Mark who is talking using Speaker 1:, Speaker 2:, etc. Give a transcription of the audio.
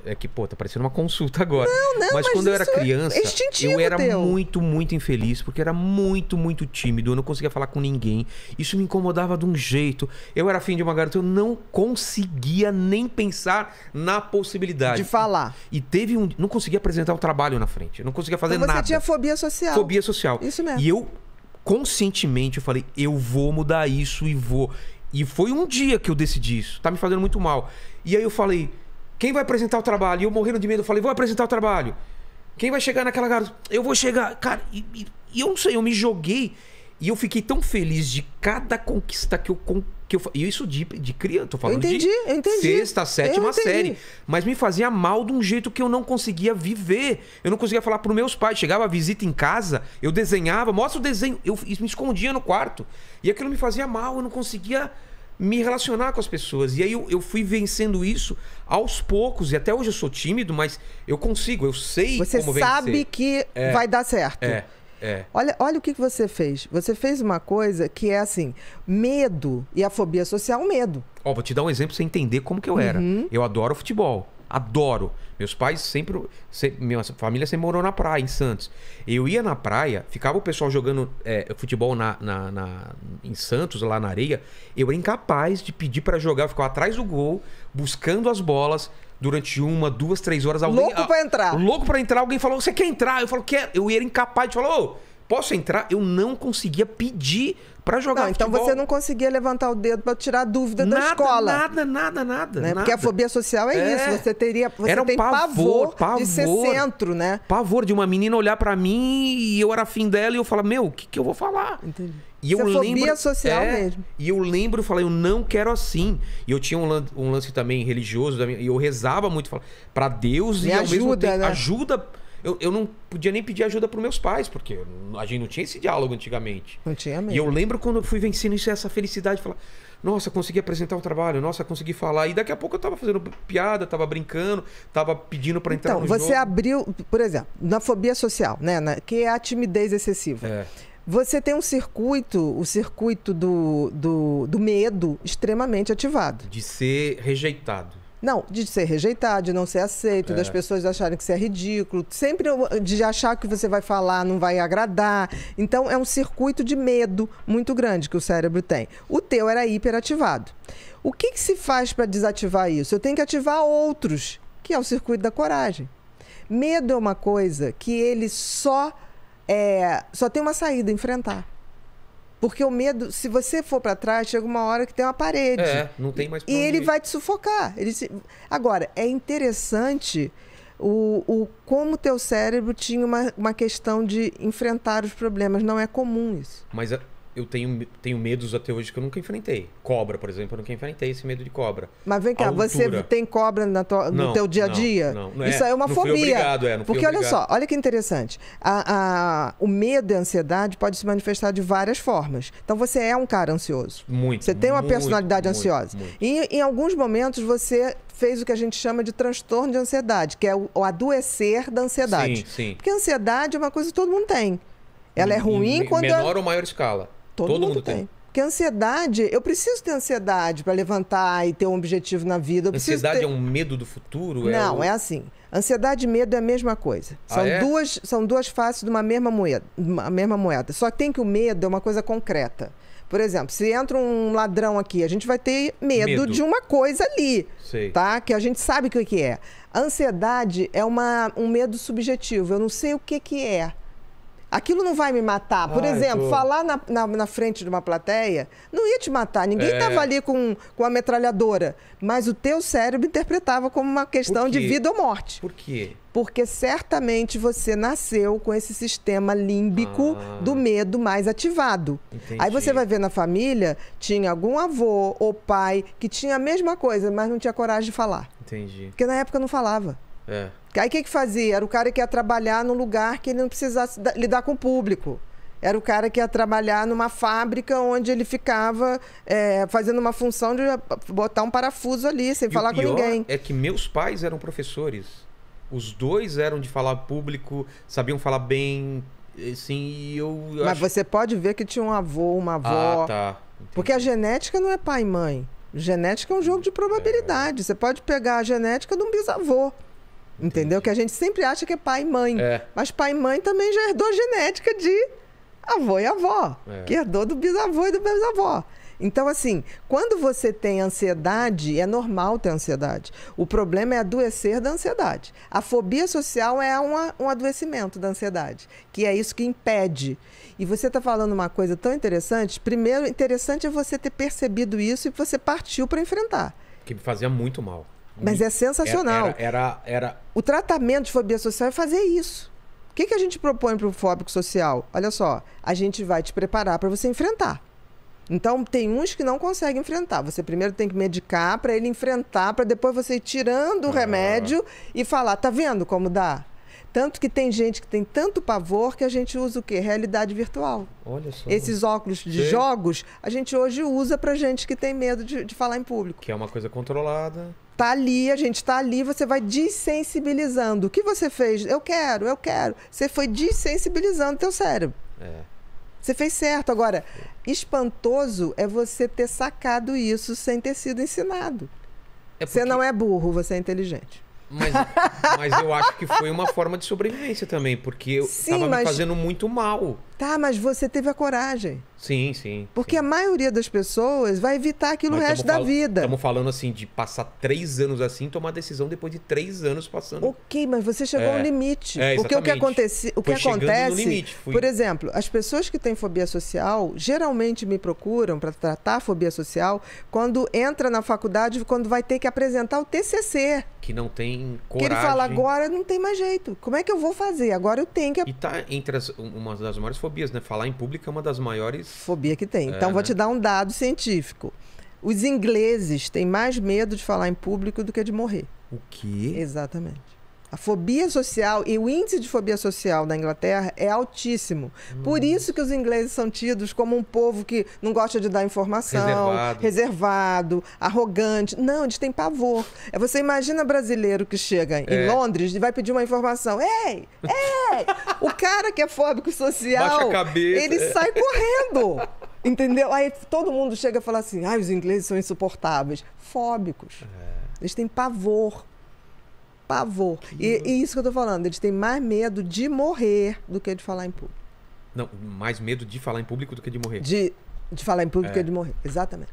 Speaker 1: É que, pô, tá parecendo uma consulta agora.
Speaker 2: Não,
Speaker 1: mas quando eu era criança,
Speaker 2: é instintivo
Speaker 1: eu era
Speaker 2: teu.
Speaker 1: muito, muito infeliz, porque era muito, muito tímido, eu não conseguia falar com ninguém. Isso me incomodava de um jeito. Eu era afim de uma garota, eu não conseguia nem pensar na possibilidade.
Speaker 2: De falar.
Speaker 1: E teve um... Não conseguia apresentar o trabalho na frente, eu não conseguia fazer
Speaker 2: Então você
Speaker 1: nada.
Speaker 2: tinha fobia social.
Speaker 1: Fobia social.
Speaker 2: Isso mesmo.
Speaker 1: E eu, conscientemente, eu falei, eu vou mudar isso e vou... E foi um dia que eu decidi isso. Tá me fazendo muito mal. E aí eu falei, quem vai apresentar o trabalho? E eu morrendo de medo, eu falei, vou apresentar o trabalho. Quem vai chegar naquela garota? Eu vou chegar. Cara, e eu não sei, eu me joguei. E eu fiquei tão feliz de cada conquista que eu e isso de criança, tô falando
Speaker 2: eu entendi.
Speaker 1: sexta, sétima série. Mas me fazia mal de um jeito que eu não conseguia viver. Eu não conseguia falar pros meus pais. Chegava a visita em casa, eu desenhava, mostra o desenho. Eu me escondia no quarto. E aquilo me fazia mal, eu não conseguia me relacionar com as pessoas. E aí eu fui vencendo isso aos poucos. E até hoje eu sou tímido, mas eu consigo, eu sei como vencer.
Speaker 2: Você sabe que vai dar certo. Olha o que você fez. Você fez uma coisa que é assim, medo e a fobia social, medo.
Speaker 1: Ó, vou te dar um exemplo pra você entender como que eu era. Eu adoro futebol. Adoro. Meus pais sempre... Minha família sempre morou na praia, em Santos. Eu ia na praia, ficava o pessoal jogando futebol em Santos, lá na areia. Eu era incapaz de pedir pra jogar. Eu ficava atrás do gol, buscando as bolas durante 1, 2, 3 horas.
Speaker 2: Louco pra entrar.
Speaker 1: Louco pra entrar. Alguém falou, você quer entrar? Eu falo, quero. Eu era incapaz de falar, ô, posso entrar? Eu não conseguia pedir pra jogar futebol.
Speaker 2: Então você não conseguia levantar o dedo pra tirar a dúvida da escola.
Speaker 1: Nada.
Speaker 2: Né? Porque a fobia social é isso. Você
Speaker 1: era um
Speaker 2: tem pavor de ser centro, né?
Speaker 1: Pavor de uma menina olhar pra mim e eu era afim dela e eu falar, meu, o que eu vou falar?
Speaker 2: Entendi.
Speaker 1: E eu lembro,
Speaker 2: fobia social mesmo.
Speaker 1: E eu lembro, eu falei, eu não quero assim. E eu tinha um lance também religioso, e eu rezava muito pra Deus e ao mesmo tempo,
Speaker 2: né?
Speaker 1: ajuda. Eu não podia nem pedir ajuda pros meus pais, porque a gente não tinha esse diálogo antigamente.
Speaker 2: Não tinha mesmo.
Speaker 1: E eu lembro quando eu fui vencendo isso, essa felicidade, de falar, nossa, consegui apresentar o trabalho, nossa, consegui falar. E daqui a pouco eu tava fazendo piada, tava brincando, tava pedindo pra entrar no jogo.
Speaker 2: Então, você abriu, por exemplo, na fobia social, né? Que é a timidez excessiva. Você tem o circuito do medo extremamente ativado.
Speaker 1: De ser rejeitado.
Speaker 2: Não, de ser rejeitado, de não ser aceito, das pessoas acharem que você é ridículo, sempre de achar que você vai falar não vai agradar. Então, é um circuito de medo muito grande que o cérebro tem. O teu era hiperativado. O que se faz para desativar isso? Eu tenho que ativar outros, que é o circuito da coragem. Medo é uma coisa que ele só tem uma saída, enfrentar. Porque o medo, se você for para trás, chega uma hora que tem uma parede.
Speaker 1: Não tem mais pra
Speaker 2: E
Speaker 1: onde
Speaker 2: ele
Speaker 1: ir.
Speaker 2: vai te sufocar. Agora, é interessante como o teu cérebro tinha uma questão de enfrentar os problemas. Não é comum isso.
Speaker 1: Mas eu tenho medos até hoje que eu nunca enfrentei. Cobra, por exemplo, eu nunca enfrentei esse medo de cobra.
Speaker 2: Mas vem cá, você tem cobra no teu dia a dia?
Speaker 1: Não,
Speaker 2: isso é uma fobia.
Speaker 1: Fui obrigado, não
Speaker 2: porque
Speaker 1: fui
Speaker 2: olha
Speaker 1: obrigado.
Speaker 2: só, olha que interessante. O medo e a ansiedade pode se manifestar de várias formas. Então você é um cara ansioso.
Speaker 1: Muito.
Speaker 2: Você tem uma personalidade ansiosa.
Speaker 1: Muito.
Speaker 2: E em alguns momentos você fez o que a gente chama de transtorno de ansiedade, que é o adoecer da ansiedade.
Speaker 1: Sim.
Speaker 2: Porque a ansiedade é uma coisa que todo mundo tem. Ela é ruim quando...
Speaker 1: menor ou maior escala.
Speaker 2: Todo mundo tem. Porque a ansiedade, eu preciso ter ansiedade para levantar e ter um objetivo na vida.
Speaker 1: Ansiedade é um medo do futuro?
Speaker 2: Não, é assim. Ansiedade e medo é a mesma coisa. São duas faces de uma mesma moeda. Só que tem que o medo é uma coisa concreta. Por exemplo, se entra um ladrão aqui, a gente vai ter medo de uma coisa ali, tá? Que a gente sabe o que é. A ansiedade é um medo subjetivo. Eu não sei o que é. Aquilo não vai me matar. Por exemplo, falar na frente de uma plateia não ia te matar. Ninguém estava ali com a metralhadora. Mas o teu cérebro interpretava como uma questão de vida ou morte.
Speaker 1: Por quê?
Speaker 2: Porque certamente você nasceu com esse sistema límbico do medo mais ativado.
Speaker 1: Entendi.
Speaker 2: Aí você vai ver na família, tinha algum avô ou pai que tinha a mesma coisa, mas não tinha coragem de falar.
Speaker 1: Entendi.
Speaker 2: Porque na época não falava. Aí o que fazia? Era o cara que ia trabalhar num lugar que ele não precisasse lidar com o público. Era o cara que ia trabalhar numa fábrica onde ele ficava fazendo uma função de botar um parafuso ali, sem falar com ninguém.
Speaker 1: É que meus pais eram professores. Os dois eram de falar público, sabiam falar bem, assim,
Speaker 2: Mas você pode ver que tinha um avô, uma avó.
Speaker 1: Entendi.
Speaker 2: Porque a genética não é pai e mãe. Genética é um jogo de probabilidade. Você pode pegar a genética de um bisavô. Entendeu? Que a gente sempre acha que é pai e mãe. Mas pai e mãe também já herdou genética de avô e avó. Que herdou do bisavô e do bisavó. Então, assim, quando você tem ansiedade, é normal ter ansiedade. O problema é adoecer da ansiedade. A fobia social é um adoecimento da ansiedade, que é isso que impede. E você está falando uma coisa tão interessante. Primeiro, interessante é você ter percebido isso e você partiu para enfrentar.
Speaker 1: Que me fazia muito mal.
Speaker 2: Mas é sensacional. O tratamento de fobia social é fazer isso. O que a gente propõe para o fóbico social? Olha só, a gente vai te preparar para você enfrentar. Então, tem uns que não conseguem enfrentar. Você primeiro tem que medicar para ele enfrentar, para depois você ir tirando o remédio e falar, tá vendo como dá? Tanto que tem gente que tem tanto pavor que a gente usa o quê? Realidade virtual.
Speaker 1: Olha só.
Speaker 2: Esses óculos de jogos, a gente hoje usa pra gente que tem medo de falar em público.
Speaker 1: Que é uma coisa controlada.
Speaker 2: Tá ali, a gente tá ali, você vai desensibilizando. O que você fez? Eu quero. Você foi desensibilizando teu cérebro. Você fez certo. Agora, espantoso é você ter sacado isso sem ter sido ensinado. Você não é burro, você é inteligente.
Speaker 1: Mas eu acho que foi uma forma de sobrevivência também, porque eu tava me fazendo muito mal.
Speaker 2: Tá, mas você teve a coragem.
Speaker 1: Sim.
Speaker 2: Porque a maioria das pessoas vai evitar aquilo o resto da vida.
Speaker 1: Estamos falando assim de passar 3 anos assim, tomar decisão depois de 3 anos passando.
Speaker 2: Ok, mas você chegou ao limite. Porque o que acontece,
Speaker 1: limite,
Speaker 2: por exemplo, as pessoas que têm fobia social geralmente me procuram para tratar a fobia social quando entra na faculdade, quando vai ter que apresentar o TCC.
Speaker 1: Que não tem coragem.
Speaker 2: Que ele fala, agora não tem mais jeito. Como é que eu vou fazer? Agora eu tenho que...
Speaker 1: E tá entre uma das maiores fobias, né? Falar em público é uma das maiores...
Speaker 2: Fobia que tem. Então, vou te dar um dado científico. Os ingleses têm mais medo de falar em público do que de morrer.
Speaker 1: O quê?
Speaker 2: Exatamente. A fobia social e o índice de fobia social na Inglaterra é altíssimo. Por isso que os ingleses são tidos como um povo que não gosta de dar informação, reservado, arrogante. Não, eles têm pavor. Você imagina brasileiro que chega em Londres e vai pedir uma informação. Ei! O cara que é fóbico social,
Speaker 1: baixa a cabeça,
Speaker 2: ele sai correndo. Entendeu? Aí todo mundo chega e fala assim, os ingleses são insuportáveis. Fóbicos. Eles têm pavor. E isso que eu tô falando, eles têm mais medo de morrer do que de falar em público.
Speaker 1: Não, mais medo de falar em público do que de morrer.
Speaker 2: De falar em público do que de morrer, exatamente.